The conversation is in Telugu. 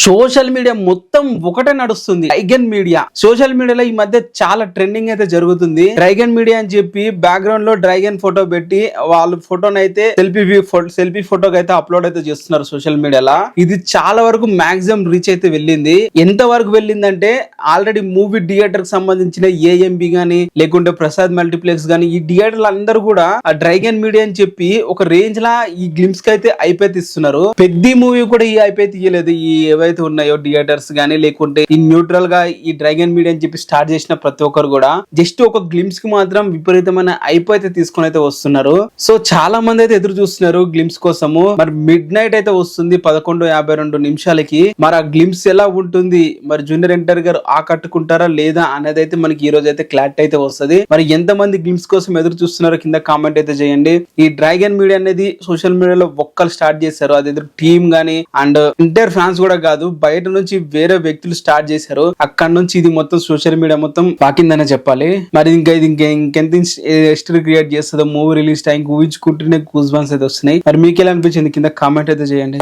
సోషల్ మీడియా మొత్తం ఒకటే నడుస్తుంది. డ్రైగన్ మీడియా సోషల్ మీడియాలో ఈ మధ్య చాలా ట్రెండింగ్ అయితే జరుగుతుంది. డ్రైగన్ మీడియా అని చెప్పి బ్యాక్గ్రౌండ్ లో డ్రైగన్ ఫోటో పెట్టి వాళ్ళ ఫోటోని అయితే సెల్ఫీ ఫోటోకి అయితే అప్లోడ్ అయితే చేస్తున్నారు సోషల్ మీడియాలో. ఇది చాలా వరకు మాక్సిమం రీచ్ అయితే వెళ్ళింది. ఎంత వరకు వెళ్ళిందంటే ఆల్రెడీ మూవీ థియేటర్ కి సంబంధించిన ఏఎంబి గానీ లేకుంటే ప్రసాద్ మల్టీప్లెక్స్ గానీ ఈ థియేటర్లు అందరూ కూడా ఆ డ్రైగన్ మీడియా అని చెప్పి ఒక రేంజ్ లా ఈ గ్లిమ్స్ కి అయితే అయిపోయి ఇస్తున్నారు. పెద్ద మూవీ కూడా ఈ అయిపోయి తీయలేదు. ఈ ఏవైతే ఉన్నాయో థియేటర్స్ గానీ లేకుంటే ఈ న్యూట్రల్ గా ఈ డ్రైగన్ మీడియా అని చెప్పి స్టార్ట్ చేసిన ప్రతి ఒక్కరు కూడా జస్ట్ ఒక గ్లిమ్స్ కి మాత్రం విపరీతమైన అయిపోయి తీసుకుని అయితే వస్తున్నారు. సో చాలా మంది అయితే ఎదురు చూస్తున్నారు గ్లిమ్స్ కోసము. మరి మిడ్ నైట్ అయితే వస్తుంది 11:52 మరి ఆ గ్లిమ్స్ ఎలా ఉంటుంది, మరి జూనియర్ ఎన్టీఆర్ గారు ఆకట్టుకుంటారా లేదా అనేది అయితే మనకి ఈ రోజు అయితే క్లారిటీ అయితే వస్తుంది. మరి ఎంత మంది గ్లిమ్స్ కోసం ఎదురు చూస్తున్నారో కింద కామెంట్ అయితే చేయండి. ఈ డ్రైగన్ మీడియా అనేది సోషల్ మీడియాలో ఒక్కరు స్టార్ట్ చేశారు. అది టీమ్ గానీ అండ్ ఇంటర్ ఫ్యాన్స్ కూడా కాదు, బయట నుంచి వేరే వ్యక్తులు స్టార్ట్ చేశారు. అక్కడ నుంచి ఇది మొత్తం సోషల్ మీడియా మొత్తం పాకిందనే చెప్పాలి. మరి ఇంకెంత హిస్టరీ క్రియేట్ చేస్తుందో మూవీ రిలీజ్ టైంకి ఊహించుకుంటూనే గూస్ బంప్స్ అయితే వస్తున్నాయి. మరి మీకు ఎలా అనిపించింది కింద కామెంట్ అయితే చేయండి.